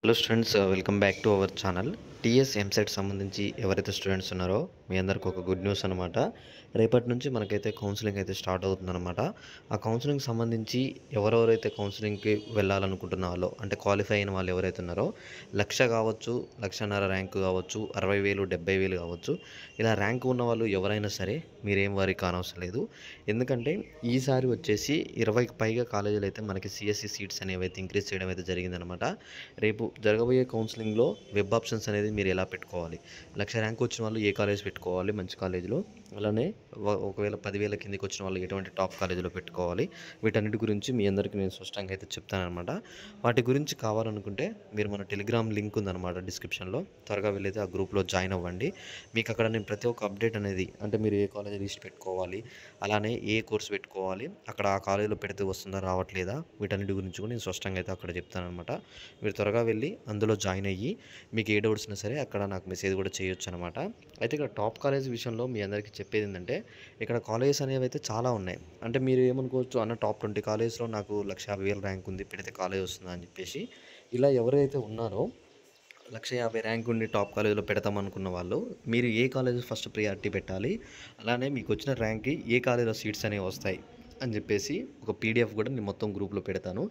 Hello students, welcome back to our channel. TS EAMCET సంబంధించి ఎవరైతే students ఉన్నారో మీ అందరికి ఒక గుడ్ న్యూస్ అనమాట. రేపటి నుంచి మనకైతే కౌన్సిలింగ్ అయితే స్టార్ట్ అవుతుందన్నమాట. ఆ కౌన్సిలింగ్ సంబంధించి ఎవరెవరైతే కౌన్సిలింగ్కి వెళ్ళాలనుకుంటున్న వాళ్ళు, అంటే క్వాలిఫై అయిన వాళ్ళు ఎవరైతే ఉన్నారో, 1,00,000 కావచ్చు, 1,50,000 ర్యాంకు కావచ్చు, 60,000, 70,000 కావచ్చు, ఇలా ర్యాంక్ ఉన్న వాళ్ళు ఎవరైనా సరే మీరేం వరీ కానవసరం లేదు. ఎందుకంటే ఈసారి వచ్చేసి 20కి పైగా కాలేజీలు అయితే మనకి సిఎస్సి సీట్స్ అనేవి అయితే ఇంక్రీజ్ చేయడం అయితే జరిగిందనమాట. రేపు జరగబోయే కౌన్సిలింగ్లో వెబ్ ఆప్షన్స్ అనేది మీరు ఎలా పెట్టుకోవాలి, 1,00,000 ర్యాంక్ వచ్చిన వాళ్ళు ఏ కాలేజ్ పెట్టుకోవాలి మంచి కాలేజీలో, అలానే ఒకవేళ 10,000 కిందకి వచ్చిన వాళ్ళు ఎటువంటి టాప్ కాలేజీలో పెట్టుకోవాలి, వీటన్నిటి గురించి మీ అందరికీ నేను స్పష్టంగా అయితే చెప్తానమాట. వాటి గురించి కావాలనుకుంటే మీరు మన టెలిగ్రామ్ లింక్ ఉందన్నమాట డిస్క్రిప్షన్లో, త్వరగా వెళ్ళైతే ఆ గ్రూప్లో జాయిన్ అవ్వండి. మీకు అక్కడ నేను ప్రతి ఒక్క అప్డేట్ అనేది, అంటే మీరు ఏ కాలేజ్ లిస్ట్ పెట్టుకోవాలి, అలానే ఏ కోర్స్ పెట్టుకోవాలి, అక్కడ ఆ కాలేజీలో పెడితే వస్తుందా రావట్లేదా, వీటన్నిటి గురించి కూడా నేను స్పష్టంగా అయితే అక్కడ చెప్తానమాట. మీరు త్వరగా వెళ్ళి అందులో జాయిన్ అయ్యి మీకు ఏ డౌట్స్ ఉన్నా సరే అక్కడ నాకు మెసేజ్ కూడా చేయొచ్చు అనమాట. అయితే ఇక్కడ టాప్ కాలేజ్ విషయంలో మీ అందరికీ చెప్పేది ఏంటంటే, ఇక్కడ కాలేజెస్ అనేవి అయితే చాలా ఉన్నాయి. అంటే మీరు ఏమనుకోవచ్చు, అన్న టాప్ 20 కాలేజ్లో నాకు 1,50,000 ర్యాంక్ ఉంది, పెడితే కాలేజ్ వస్తుందా అని చెప్పేసి. ఇలా ఎవరైతే ఉన్నారో 1,50,000 ర్యాంక్ ఉండి టాప్ కాలేజీలో పెడతాం అనుకున్న వాళ్ళు, మీరు ఏ కాలేజ్ ఫస్ట్ ప్రియారిటీ పెట్టాలి, అలానే మీకు వచ్చిన ర్యాంక్కి ఏ కాలేజీలో సీట్స్ అనేవి వస్తాయి అని చెప్పేసి ఒక పీడిఎఫ్ కూడా నేను మొత్తం గ్రూప్లో పెడతాను.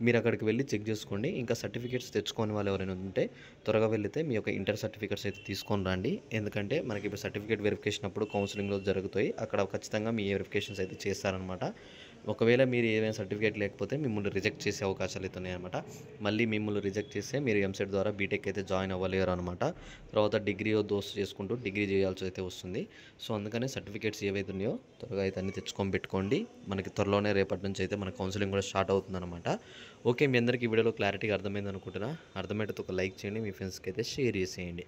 మీరు అక్కడికి వెళ్ళి చెక్ చేసుకోండి. ఇంకా సర్టిఫికేట్స్ తెచ్చుకోని వాళ్ళు ఎవరైనా ఉంటే త్వరగా వెళ్తే మీ యొక్క ఇంటర్ సర్టిఫికేట్స్ అయితే తీసుకొని రండి. ఎందుకంటే మనకి ఇప్పుడు సర్టిఫికేట్ వెరిఫికేషన్ అప్పుడు కౌన్సిలింగ్లో జరుగుతాయి, అక్కడ ఖచ్చితంగా మీ వెరిఫికేషన్స్ అయితే చేస్తారనమాట. ఒకవేళ మీరు ఏదైనా సర్టిఫికేట్ లేకపోతే మిమ్మల్ని రిజెక్ట్ చేసే అవకాశాలు అయితే ఉన్నాయన్నమాట. మళ్ళీ మిమ్మల్ని రిజెక్ట్ చేస్తే మీరు ఎంసెట్ ద్వారా బీటెక్ అయితే జాయిన్ అవ్వలేరు అనమాట. తర్వాత డిగ్రీ దోస్తు చేసుకుంటూ డిగ్రీ చేయాల్సి అయితే వస్తుంది. సో అందుకని సర్టిఫికేట్స్ ఏవైతే ఉన్నాయో త్వరగా అయితే అన్ని తెచ్చుకొని పెట్టుకోండి. మనకి త్వరలోనే రేపటి నుంచి అయితే మన కౌన్సిలింగ్ కూడా స్టార్ట్ అవుతుందన్నమాట. ఓకే, మీ అందరికీ ఈ వీడియోలో క్లారిటీగా అర్థమైంది అనుకుంటున్నా. అర్థమైతే ఒక లైక్ చేయండి, మీ ఫ్రెండ్స్కి అయితే షేర్ చేసేయండి.